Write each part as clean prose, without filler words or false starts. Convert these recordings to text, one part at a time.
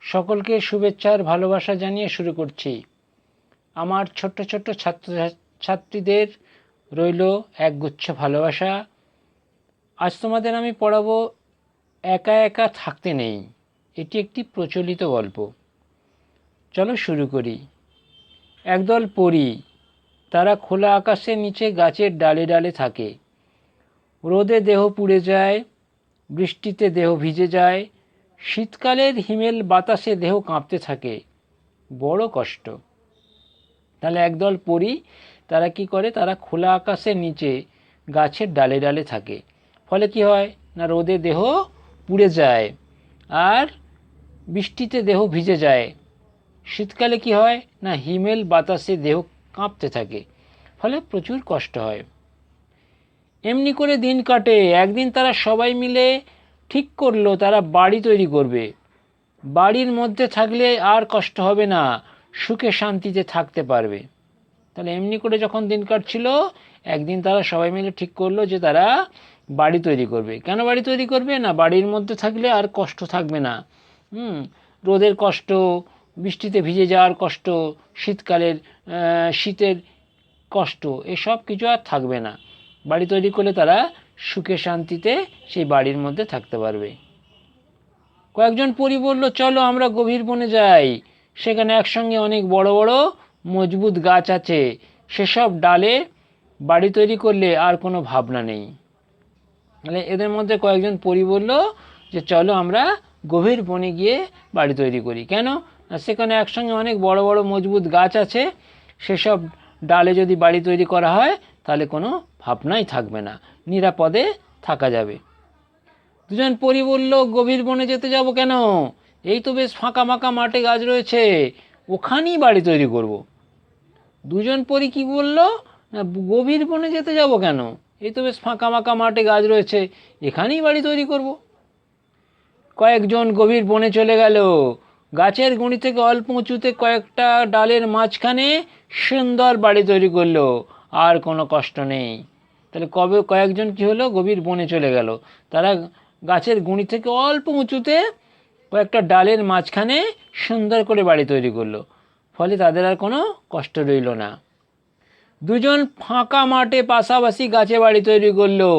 সকলকে শুভেচ্ছা আর ভালোবাসা জানিয়ে শুরু করছি। আমার ছোট্ট ছোট্ট ছাত্রীদের রইল একগুচ্ছ ভালোবাসা। আজ তোমাদের আমি পড়াবো একা একা থাকতে নেই। এটি একটি প্রচলিত গল্প। চলো শুরু করি। একদল পরী, তারা খোলা আকাশের নিচে গাছের ডালে ডালে থাকে। রোদে দেহ পুড়ে যায়, বৃষ্টিতে দেহ ভিজে যায়, শীতকালের হিমেল বাতাসে দেহ কাঁপতে থাকে। বড় কষ্ট। তাহলে একদল পরী তারা কি করে, তারা খোলা আকাশের নিচে গাছের ডালে ডালে থাকে। ফলে কি হয় না, রোদে দেহ পুড়ে যায় আর বৃষ্টিতে দেহ ভিজে যায়। শীতকালে কি হয় না, হিমেল বাতাসে দেহ কাঁপতে থাকে, ফলে প্রচুর কষ্ট হয়। এমনি করে দিন কাটে। একদিন তারা সবাই মিলে ঠিক করলো তারা বাড়ি তৈরি করবে। বাড়ির মধ্যে থাকলে আর কষ্ট হবে না, সুখে শান্তিতে থাকতে পারবে। তাহলে এমনি করে যখন দিন কাটছিল, একদিন তারা সবাই মিলে ঠিক করলো যে তারা বাড়ি তৈরি করবে। কেন বাড়ি তৈরি করবে না, বাড়ির মধ্যে থাকলে আর কষ্ট থাকবে না। রোদের কষ্ট, বৃষ্টিতে ভিজে যাওয়ার কষ্ট, শীতকালের শীতের কষ্ট, এসব কিছু আর থাকবে না। বাড়ি তৈরি করলে তারা সুখে শান্তিতে সেই বাড়ির মধ্যে থাকতে পারবে। কয়েকজন পরী বলল, চলো আমরা গভীর বনে যাই। সেখানে একসঙ্গে অনেক বড় বড় মজবুত গাছ আছে, সেসব ডালে বাড়ি তৈরি করলে আর কোনো ভাবনা নেই। মানে এদের মধ্যে কয়েকজন পরী বলল যে চলো আমরা গভীর বনে গিয়ে বাড়ি তৈরি করি। কেন, সেখানে একসঙ্গে অনেক বড় বড় মজবুত গাছ আছে, সেসব ডালে যদি বাড়ি তৈরি করা হয় তাহলে কোনো ভাবনাই থাকবে না, নিরাপদে থাকা যাবে। দুজন পরী বলল, গভীর বনে যেতে যাব কেন, এই তো বেশ ফাঁকা ফাঁকা মাঠে গাছ রয়েছে, ওখানেই বাড়ি তৈরি করব। দুজন পরী কি বলল না, গভীর বনে যেতে যাব কেন, এই তো বেশ ফাঁকা ফাঁকা মাঠে গাছ রয়েছে, এখানেই বাড়ি তৈরি করব। কয়েকজন গভীর বনে চলে গেল। গাছের গুঁড়ি থেকে অল্প উঁচুতে কয়েকটা ডালের মাঝখানে সুন্দর বাড়ি তৈরি করলো, আর কোনো কষ্ট নেই। তাহলে কয়েকজন কি হলো, গভীর বনে চলে গেল। তারা গাছের গুঁড়ি থেকে অল্প উঁচুতে কয়েকটা ডালের মাঝখানে সুন্দর করে বাড়ি তৈরি করলো, ফলে তাদের আর কোনো কষ্ট রইল না। দুজন ফাঁকা মাঠে পাশাপাশি গাছে বাড়ি তৈরি করলো,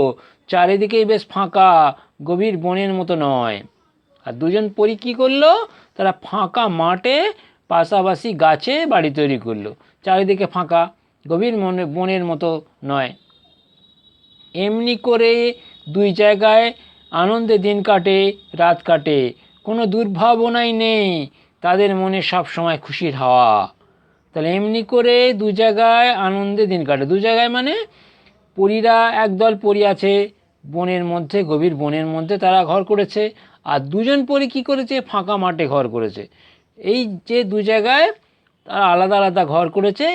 চারিদিকেই বেশ ফাঁকা, গভীর বনের মতো নয়। আর দুজন পরী কী করলো, তারা ফাঁকা মাঠে পাশাপাশি গাছে বাড়ি তৈরি করলো, চারিদিকে ফাঁকা, গভীর বনের মতো নয়। এমনি করে দুই জায়গায় আনন্দে দিন কাটে, রাত কাটে, কোনো দুর্ভাবনাই নেই, তাদের মনে সব সময় খুশির হাওয়া। তাহলে এমনি করে দু জায়গায় আনন্দে দিন কাটে। দু জায়গায় মানে পরীরা, একদল পরী আছে বনের মধ্যে, গভীর বনের মধ্যে তারা ঘর করেছে, আর দুজন পরী কী করেছে, ফাঁকা মাঠে ঘর করেছে। এই যে দু জায়গায় তারা আলাদা আলাদা ঘর করেছে,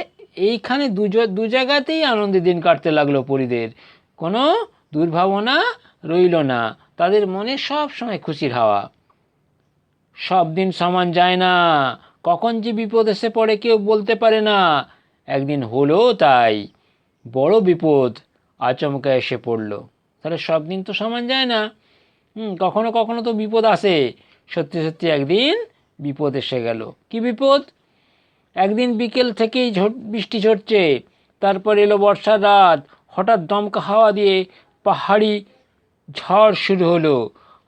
এইখানে দু জায়গাতেই আনন্দে দিন কাটতে লাগলো পরীদের, কোনো দুর্ভাবনা রইল না, তাদের মনে সব সময় খুশির হাওয়া। সব দিন সমান যায় না, কখন যে বিপদ এসে পড়ে কেউ বলতে পারে না। একদিন হলো তাই, বড় বিপদ আচমকা এসে পড়ল। তাহলে সব দিন তো সমান যায় না, কখনো কখনো তো বিপদ আসে। সত্যি সত্যি একদিন বিপদ এসে গেল। কি বিপদ? একদিন বিকেল থেকেই বৃষ্টি ঝরছে, তারপর এলো বর্ষার রাত, হঠাৎ দমকা হাওয়া দিয়ে পাহাড়ি ঝড় শুরু হলো।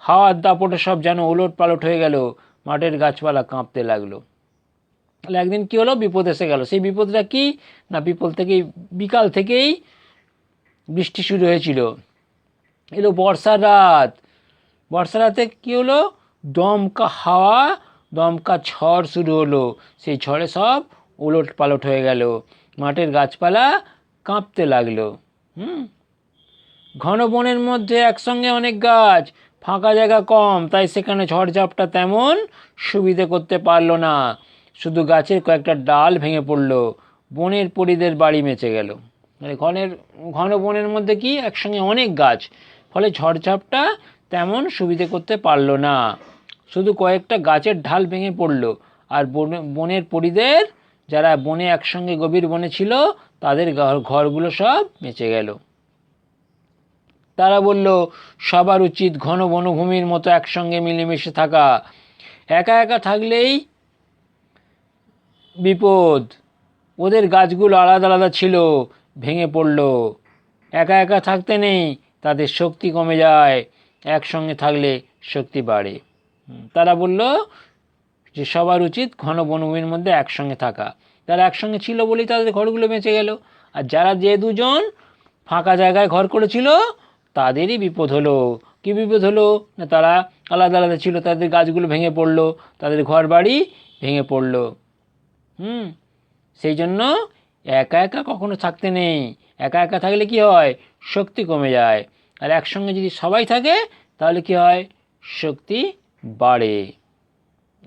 হাওয়ার দাপটে সব যেন ওলট পালট হয়ে গেল, মাঠের গাছপালা কাঁপতে লাগলো। তাহলে একদিন কি হলো, বিপদ এসে গেল। সেই বিপদটা কি না, বিকাল থেকেই বৃষ্টি শুরু হয়েছিল। এলো বর্ষার রাত, বর্ষা রাতে কী হলো, দমকা হাওয়া, দমকা ঝড় শুরু হলো। সেই ঝড়ে সব ওলট পালট হয়ে গেল, মাঠের গাছপালা কাঁপতে লাগলো। ঘন বনের মধ্যে একসঙ্গে অনেক গাছ, ফাঁকা জায়গা কম, তাই সেখানে ঝড়ঝাপটা তেমন সুবিধে করতে পারলো না। শুধু গাছের কয়েকটা ডাল ভেঙে পড়লো, বনের পরীদের বাড়ি মেচে গেল। মানে ঘন বনের মধ্যে কি একসঙ্গে অনেক গাছ, ফলে ঝড়ঝাপটা তেমন সুবিধে করতে পারলো না, শুধু কয়েকটা গাছের ঢাল ভেঙে পড়লো। আর বনের পরীদের, যারা বনে একসঙ্গে গভীর বনে ছিল, তাদের ঘরগুলো সব বেঁচে গেল। তারা বলল, সবার উচিত ঘন বনভূমির মতো একসঙ্গে মিলেমিশে থাকা, একা একা থাকলেই বিপদ। ওদের গাছগুলো আলাদা আলাদা ছিল, ভেঙে পড়ল। একা একা থাকতে নেই, তাদের শক্তি কমে যায়, একসঙ্গে থাকলে শক্তি বাড়ে। তারা বলল যে সবার উচিত ঘন বনভূমির মধ্যে একসঙ্গে থাকা। তারা একসঙ্গে ছিল বলেই তাদের ঘরগুলো বেঁচে গেল। আর যারা যে দুজন ফাঁকা জায়গায় ঘর করেছিল তাদেরই বিপদ হলো। কী বিপদ হলো না, তারা আলাদা আলাদা ছিল, তাদের গাছগুলো ভেঙে পড়লো, তাদের ঘর বাড়ি ভেঙে পড়লো। সেই জন্য একা একা কখনো থাকতে নেই। একা একা থাকলে কি হয়, শক্তি কমে যায়। আর একসঙ্গে যদি সবাই থাকে তাহলে কি হয়, শক্তি বাড়ে।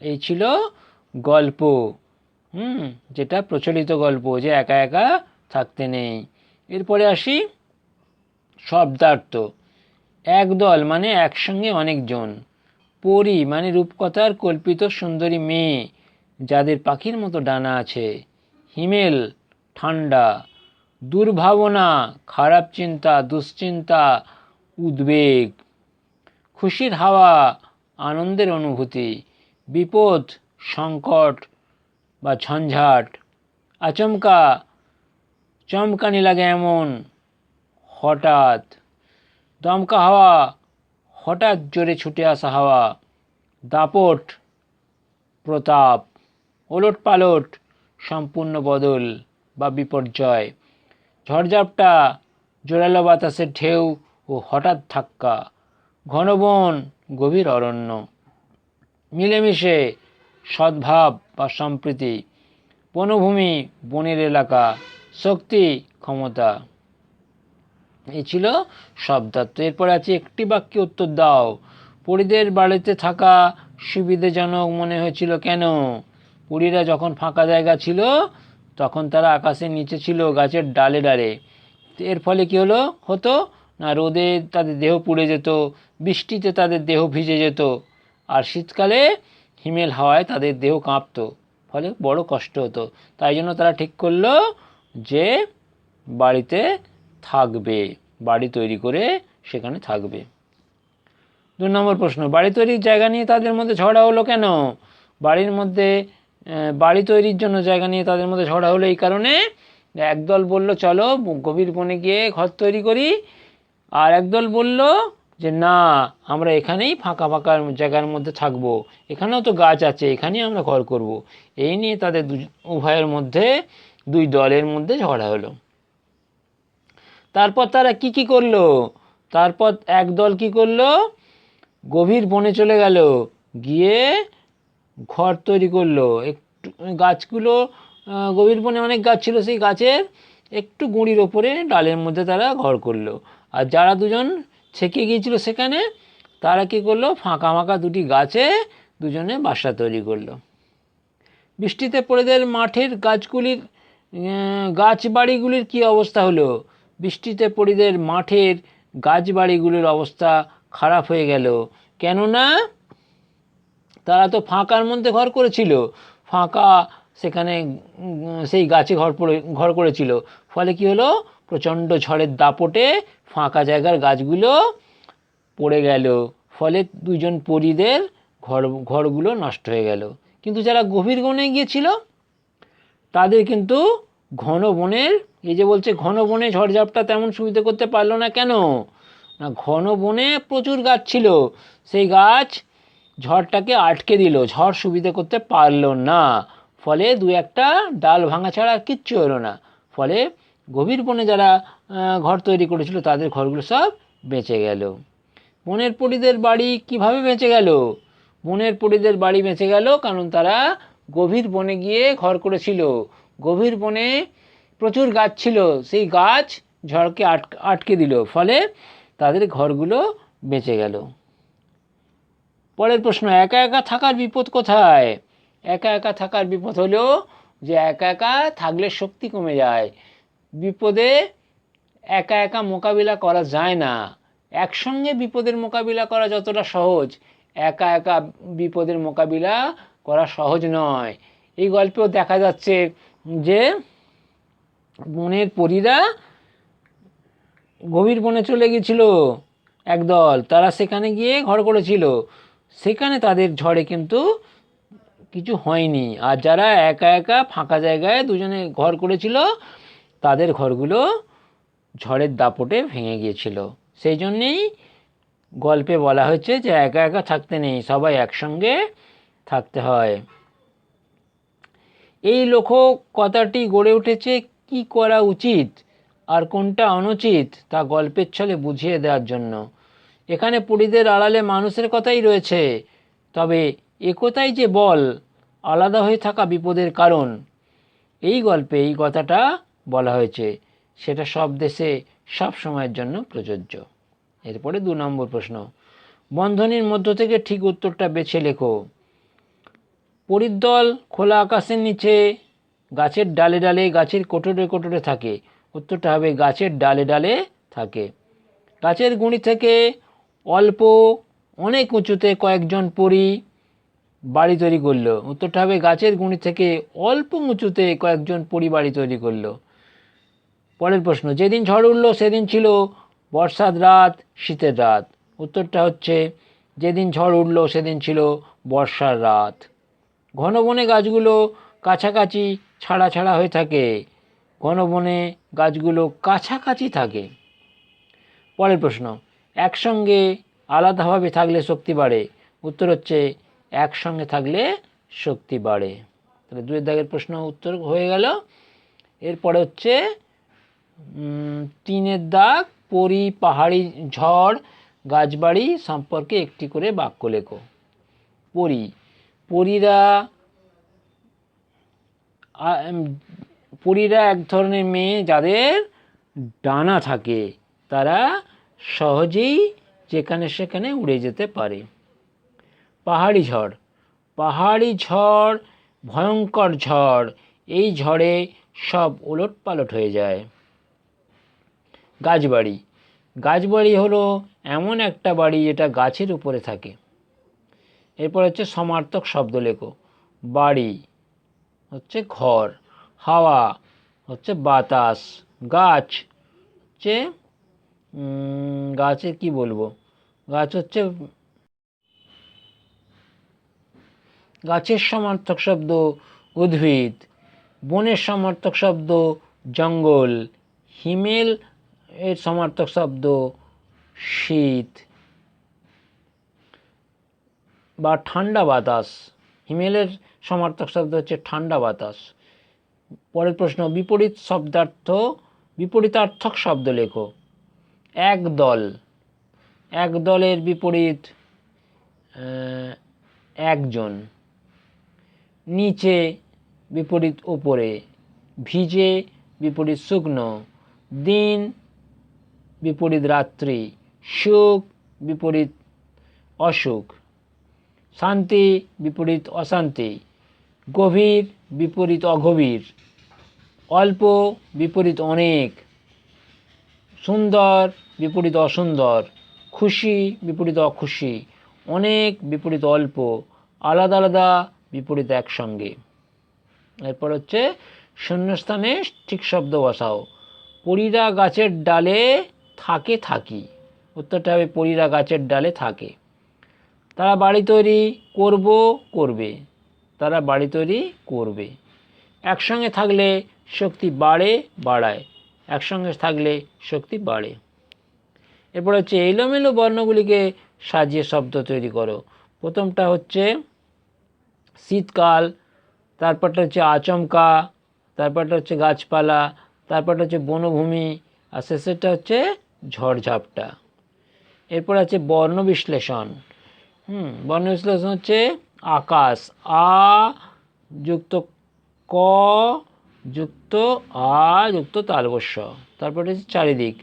এই ছিল গল্প, যেটা প্রচলিত গল্প, যে একা একা থাকতে নেই। এরপরে আসি শব্দার্থ। একদল মানে একসঙ্গে অনেকজন। পরী মানে রূপকথার কল্পিত সুন্দরী মেয়ে যাদের পাখির মতো ডানা আছে। হিমেল ঠান্ডা। দুর্ভাবনা খারাপ চিন্তা, দুশ্চিন্তা, উদ্বেগ। খুশির হাওয়া আনন্দের অনুভূতি। বিপদ সংকট বা ঝঞ্ঝাট। আচমকা চমকানি লাগে এমন, হঠাৎ। দমকা হাওয়া হঠাৎ জোরে ছুটে আসা হাওয়া। দাপট প্রতাপ। ওলট পালট সম্পূর্ণ বদল বা বিপর্যয়। ঝড়ঝাপটা জোরালো বাতাসের ঢেউ ও হঠাৎ ধাক্কা। ঘন বন গভীর অরণ্য। মিলেমিশে সদ্ভাব বা সম্প্রীতি। বনভূমি বনের এলাকা। শক্তি ক্ষমতা। এই ছিল শব্দার্থ। এরপর আছে একটি বাক্যে উত্তর দাও। পরীদের বাড়িতে থাকা সুবিধাজনক মনে হয়েছিল কেন? পরীরা যখন ফাঁকা জায়গা ছিল তখন তারা আকাশের নিচে ছিল, গাছের ডালে ডালে। এর ফলে কি হতো না, রোদে তাদের দেহ পুড়ে যেত, বৃষ্টিতে তাদের দেহ ভিজে যেত, আর শীতকালে হিমেল হাওয়ায় তাদের দেহ কাঁপতো, ফলে বড় কষ্ট হতো। তাই জন্য তারা ঠিক করলো যে বাড়িতে থাকবে, বাড়ি তৈরি করে সেখানে থাকবে। 2 নম্বর প্রশ্ন, বাড়ি তৈরির জায়গা নিয়ে তাদের মধ্যে ঝগড়া হলো কেন? বাড়ি তৈরির জন্য জায়গা নিয়ে তাদের মধ্যে ঝগড়া হলো এই কারণে, একদল বলল চলো গভীর বনে গিয়ে ঘর তৈরি করি, আর একদল বলল যে না, আমরা এখানেই ফাঁকা ফাঁকা জায়গার মধ্যে থাকবো, এখানেও তো গাছ আছে, এখানেই আমরা ঘর করব। এই নিয়ে তাদের উভয়ের মধ্যে, 2 দলের মধ্যে ঝগড়া হলো। তারপর তারা কি করলো? তারপর একদল কি করলো, গভীর বনে চলে গেল, গিয়ে ঘর তৈরি করলো। একটু গাছগুলো, গভীর বনে অনেক গাছ ছিল, সেই গাছের একটু গুঁড়ির ওপরে ডালের মধ্যে তারা ঘর করলো। আর যারা দুজন থেকে গিয়েছিল সেখানে, তারা কি করলো, ফাঁকা ফাঁকা 2টি গাছে দুজনে বাসা তৈরি করলো। বৃষ্টিতে পড়েদের মাঠের গাছ বাড়িগুলির কি অবস্থা হলো? বৃষ্টিতে পড়েদের মাঠের গাছ বাড়িগুলির অবস্থা খারাপ হয়ে গেল। কেননা তারা তো ফাঁকার মধ্যে ঘর করেছিল, ফাঁকা সেখানে সেই গাছে ঘর করেছিল, ফলে কি হলো, প্রচণ্ড ঝড়ের দাপটে ফাঁকা জায়গার গাছগুলো পড়ে গেল, ফলে 2জন পরীদের ঘরগুলো নষ্ট হয়ে গেল। কিন্তু যারা গভীর বনে গিয়েছিল তাদের কিন্তু ঘন বনের, এই যে বলছে ঘন বনে ঝড়ঝাপটা তেমন সুবিধা করতে পারলো না কেন? না, ঘন বনে প্রচুর গাছ ছিল, সেই গাছ ঝড়টাকে আটকে দিল, ঝড় সুবিধা করতে পারলো না, ফলে 2-1টা ডাল ভাঙা ছাড়া আর কিচ্ছু হলো না। ফলে গভীর বনে যারা ঘর তৈরি করেছিল তাদের ঘরগুলো সব বেঁচে গেল। বনের পরীদের বাড়ি কিভাবে বেঁচে গেল? বনের পরীদের বাড়ি বেঁচে গেল কারণ তারা গভীর বনে গিয়ে ঘর করেছিল। গভীর বনে প্রচুর গাছ ছিল, সেই গাছ ঝড়কে আটকে দিল, ফলে তাদের ঘরগুলো বেঁচে গেল। পরের প্রশ্ন, একা একা থাকার বিপদ কোথায়? একা একা থাকার বিপদ হলো যে একা একা থাকলে শক্তি কমে যায়। বিপদে একা একা মোকাবিলা করা যায় না। একসঙ্গে বিপদের মোকাবিলা করা যতটা সহজ, একা একা বিপদের মোকাবিলা করা সহজ নয়। এই গল্পেও দেখা যাচ্ছে যে বনের পরীরা গভীর বনে চলে গিয়েছিল একদল, তারা সেখানে গিয়ে ঘর করেছিল। সেখানে তাদের ঝড়ে কিন্তু কিছু হয়নি। আর যারা একা একা ফাঁকা জায়গায় দুজনে ঘর করেছিল তাদের ঘরগুলো ঝড়ের দাপটে ভেঙে গিয়েছিল। সেই জন্যেই গল্পে বলা হয়েছে যে একা একা থাকতে নেই, সবাই একসঙ্গে থাকতে হয়। এই লোককথাটি গড়ে উঠেছে কি করা উচিত আর কোনটা অনুচিত তা গল্পের ছলে বুঝিয়ে দেওয়ার জন্য। এখানে পরিদের আড়ালে মানুষের কথাই রয়েছে, তবে একতাই যে বল, আলাদা হয়ে থাকা বিপদের কারণ। এই গল্পে এই কথাটা বলা হয়েছে, সেটা সব দেশে সব সময়ের জন্য প্রযোজ্য। এরপরে 2 নম্বর প্রশ্ন, বন্ধনীর মধ্য থেকে ঠিক উত্তরটা বেছে লেখো। পরীর দল খোলা আকাশের নিচে, গাছের ডালে ডালে, গাছের কোটরে কোটরে থাকে। উত্তরটা হবে গাছের ডালে ডালে থাকে। গাছের গুঁড়ি থেকে অল্প অনেক উঁচুতে কয়েকজন পরী বাড়ি তৈরি করলো। উত্তরটা হবে গাছের গুঁড়ি থেকে অল্প উঁচুতে কয়েকজন পরী বাড়ি তৈরি করলো। পরের প্রশ্ন, যেদিন ঝড় উঠল সেদিন ছিল বর্ষার রাত, শীতের রাত। উত্তরটা হচ্ছে যেদিন ঝড় উঠল সেদিন ছিল বর্ষার রাত। ঘন বনে গাছগুলো কাছাকাছি ছাড়া ছাড়া হয়ে থাকে। ঘন বনে গাছগুলো কাছাকাছি থাকে। পরের প্রশ্ন, একসঙ্গে আলাদাভাবে থাকলে শক্তি বাড়ে। উত্তর হচ্ছে একসঙ্গে থাকলে শক্তি বাড়ে। তাহলে 2 দাগের প্রশ্ন উত্তর হয়ে গেল। এরপরে হচ্ছে 3 দাগ, পরী, পাহাড়ি, ঝড়, গাছবাড়ি সম্পর্কে একটি করে বাক্য লেখো। পরী, পরীরা এক ধরনের মেয়ে যাদের ডানা থাকে, তারা সহজেই যেখানে সেখানে উড়ে যেতে পারে। পাহাড়ি ঝড়, পাহাড়ি ঝড় ভয়ঙ্কর ঝড়, এই ঝড়ে সব ওলটপালট হয়ে যায়। গাছবাড়ি, গাছবাড়ি হলো এমন একটা বাড়ি যেটা গাছের উপরে থাকে। এরপর হচ্ছে সমার্থক শব্দ লেখো। বাড়ি হচ্ছে ঘর, হাওয়া হচ্ছে বাতাস, গাছ হচ্ছে গাছে কি বলবো, গাছ হচ্ছে, গাছের সমার্থক শব্দ উদ্ভিদ, বনের সমার্থক শব্দ জঙ্গল, হিমেল এর সমার্থক শব্দ শীত বা ঠান্ডা বাতাস। হিমেলের সমার্থক শব্দ হচ্ছে ঠান্ডা বাতাস। পরের প্রশ্ন, বিপরীত শব্দার্থ, বিপরীতার্থক শব্দ লেখো। একদল, একদলের বিপরীত একজন। নিচে বিপরীত উপরে, ভিজে বিপরীত শুকনো, দিন বিপরীত রাত্রি, সুখ বিপরীত অসুখ, শান্তি বিপরীত অশান্তি, গভীর বিপরীত অগভীর, অল্প বিপরীত অনেক, সুন্দর বিপরীত অসুন্দর, খুশি বিপরীত অখুশি, অনেক বিপরীত অল্প, আলাদা আলাদা বিপরীত একসঙ্গে। এরপর হচ্ছে শূন্যস্থানে ঠিক শব্দ বসাও। পরীরা গাছের ডালে থাকে থাকি। উত্তরটা হবে পরীরা গাছের ডালে থাকে। তারা বাড়ি তৈরি করবে, তারা বাড়ি তৈরি করবে। একসঙ্গে থাকলে শক্তি বাড়ায়, একসঙ্গে থাকলে শক্তি বাড়ে। এরপর হচ্ছে এলোমেলো বর্ণগুলিকে সাজিয়ে শব্দ তৈরি করো। প্রথমটা হচ্ছে শীতকাল, তারপরটা হচ্ছে আচমকা, তারপরটা হচ্ছে গাছপালা, তারপরটা হচ্ছে বনভূমি, আর শেষেরটা হচ্ছে ঝড়ঝাপটা। এরপর আছে বর্ণ বিশ্লেষণ। বর্ণ বিশ্লেষণ হচ্ছে আকাশ, আ যুক্ত ক যুক্ত আ যুক্ত তালবস্য। তারপরে হচ্ছে চারিদিক,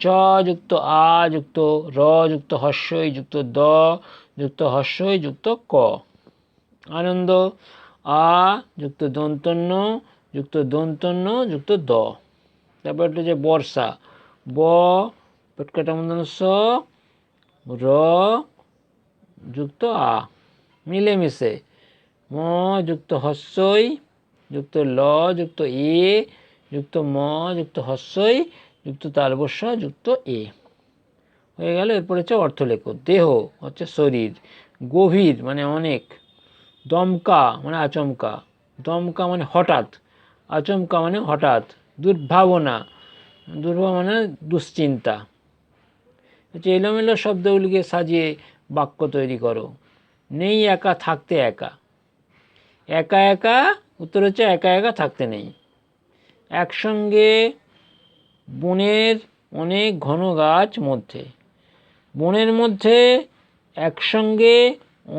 চ যুক্ত আ যুক্ত র যুক্ত হস্যই যুক্ত দ যুক্ত হস্যই যুক্ত ক। আনন্দ, আ যুক্ত দন্তন্য যুক্ত দন্তন্য যুক্ত দ। তারপর হচ্ছে বর্ষা, ব পেটকাটা মূর্ধন্য স র যুক্ত আ। মিলেমিশে, ম যুক্ত হস্যই যুক্ত ল যুক্ত এ যুক্ত ম যুক্ত হস্যই যুক্ত তালবস্য যুক্ত এ হয়ে গেল। এরপর হচ্ছে অর্থ লেখো। দেহ হচ্ছে শরীর, গভীর মানে অনেক, দমকা মানে আচমকা, দমকা মানে হঠাৎ, আচমকা মানে হঠাৎ, দুর্ভাবনা, দুর্ভাবনা দুশ্চিন্তা। হচ্ছে এলোমেলো শব্দগুলিকে সাজিয়ে বাক্য তৈরি করো। নেই একা থাকতে একা, একা একা, উত্তর হচ্ছে একা একা থাকতে নেই। একসঙ্গে বনের অনেক ঘন গাছ মধ্যে, বনের মধ্যে একসঙ্গে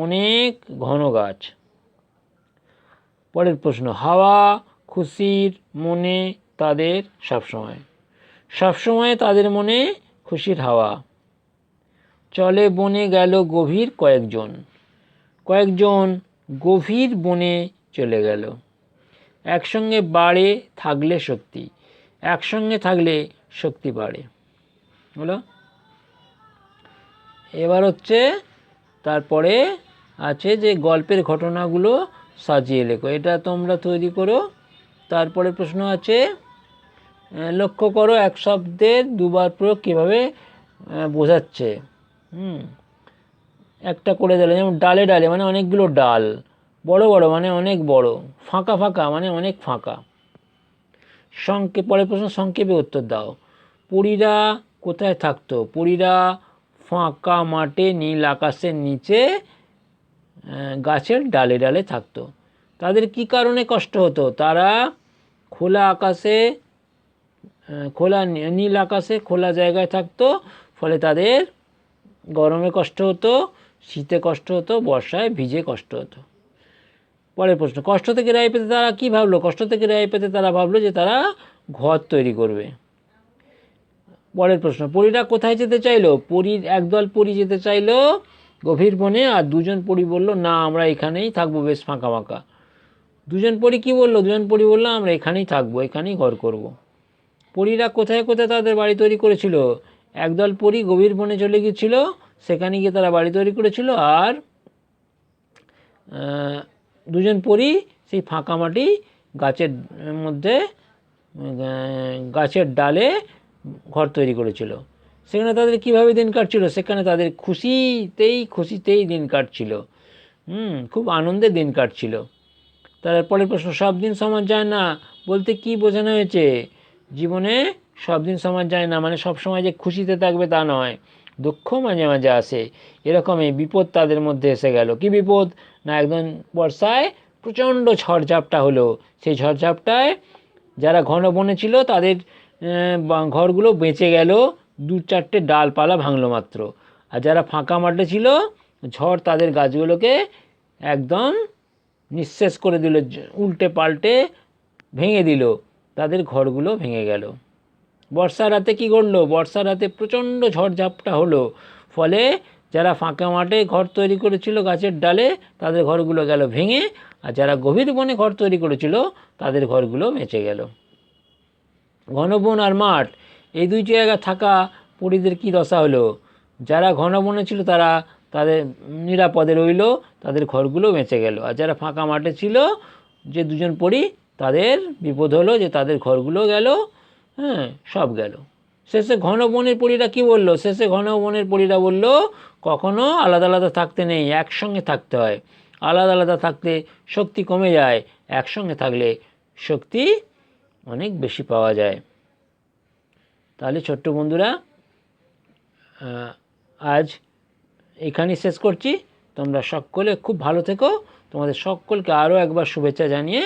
অনেক ঘন গাছ। পরের প্রশ্ন, হাওয়া খুশির মনে তাদের সবসময়, সবসময় তাদের মনে খুশির হাওয়া। চলে বনে গেল গভীর কয়েকজন, কয়েকজন গভীর বনে চলে গেল। একসঙ্গে বাড়ে থাকলে শক্তি, একসঙ্গে থাকলে শক্তি বাড়ে। হলো। এবার হচ্ছে তারপরে আছে যে গল্পের ঘটনাগুলো সাজিয়ে লেখো, এটা তোমরা তৈরি করো। তারপরে প্রশ্ন আছে, লক্ষ্য করো এক শব্দের দুবার প্রয়োগ কীভাবে বোঝাচ্ছে। একটা করে দিলে, যেমন ডালে ডালে মানে অনেকগুলো ডাল, বড় বড় মানে অনেক বড়, ফাঁকা ফাঁকা মানে অনেক ফাঁকা। পরের প্রশ্ন সংক্ষেপে উত্তর দাও। পরীরা কোথায় থাকতো? পরীরা ফাঁকা মাঠে নীল আকাশের নিচে গাছের ডালে ডালে থাকতো। তাদের কি কারণে কষ্ট হতো? তারা খোলা আকাশে, খোলা নীল আকাশে খোলা জায়গায় থাকতো, ফলে তাদের গরমে কষ্ট হতো, শীতে কষ্ট হতো, বর্ষায় ভিজে কষ্ট হতো। পরের প্রশ্ন, কষ্ট থেকে রেহাই পেতে তারা কী ভাবলো? কষ্ট থেকে রেহাই পেতে তারা ভাবলো যে তারা ঘর তৈরি করবে। পরের প্রশ্ন, পরীরা কোথায় যেতে চাইলো? পরীর একদল পরী যেতে চাইলো গভীর বনে, আর দুজন পরী বলল না আমরা এখানেই থাকবো, বেশ ফাঁকা ফাঁকা। দুজন পরী কী বললো? দুজন পরী বললো আমরা এখানেই থাকবো, এখানেই ঘর করব। পরীরা কোথায় কোথায় তাদের বাড়ি তৈরি করেছিল? একদল পরী গভীর বনে চলে গিয়েছিল, সেখানে গিয়ে তারা বাড়ি তৈরি করেছিল, আর দুজন পরী সেই ফাঁকা মাটি গাছের মধ্যে, গাছের ডালে ঘর তৈরি করেছিল। সেখানে তাদের কীভাবে দিন কাটছিল? সেখানে তাদের খুশিতেই দিন কাটছিল, খুব আনন্দে দিন কাটছিল। তারপরের প্রশ্ন, সব দিন সমান যায় না বলতে কি বোঝানো হয়েছে? জীবনে সব দিন সমান যায় না মানে সবসময় যে খুশিতে থাকবে তা নয়, দুঃখ মাঝে মাঝে আসে। এরকমই বিপদ তাদের মধ্যে এসে গেল। কি বিপদ? না একদম বর্ষায় প্রচণ্ড ঝড়ঝাপটা হলো, সেই ঝড়ঝাপটায় যারা ঘন বনে ছিল তাদের ঘরগুলো বেঁচে গেল, দু চারটে ডালপালা ভাঙলো মাত্র। আর যারা ফাঁকা মাঠে ছিল, ঝড় তাদের গাছগুলোকে একদম নিঃশেষ করে দিল, উল্টে পাল্টে ভেঙে দিল, তাদের ঘরগুলো ভেঙে গেল। বর্ষার রাতে কী ঘটলো? বর্ষার রাতে প্রচণ্ড ঝড়ঝাপটা হলো, ফলে যারা ফাঁকা মাঠে ঘর তৈরি করেছিল গাছের ডালে, তাদের ঘরগুলো গেল ভেঙে, আর যারা গভীর বনে ঘর তৈরি করেছিল তাদের ঘরগুলো বেঁচে গেল। ঘন বন আর মাঠ, এই দুই জায়গা থাকা পরীদের কী দশা হলো? যারা ঘন বনে ছিল তারা তাদের নিরাপদে রইল, তাদের ঘরগুলো বেঁচে গেল। আর যারা ফাঁকা মাঠে ছিল, যে দুজন পরী, তাদের বিপদ হলো যে তাদের ঘরগুলো গেল, সব গেল। শেষে ঘন বনের পরীরা কী বলল? শেষে ঘন বনের পরীরা বলল, কখনো আলাদা আলাদা থাকতে নেই, একসঙ্গে থাকতে হয়। আলাদা আলাদা থাকলে শক্তি কমে যায়, একসঙ্গে থাকলে শক্তি অনেক বেশি পাওয়া যায়। তাহলে ছোট্ট বন্ধুরা, আজ এখানেই শেষ করছি। তোমরা সকলে খুব ভালো থেকো। তোমাদের সকলকে আরও একবার শুভেচ্ছা জানিয়ে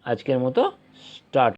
আজকের মতো স্টার্ট।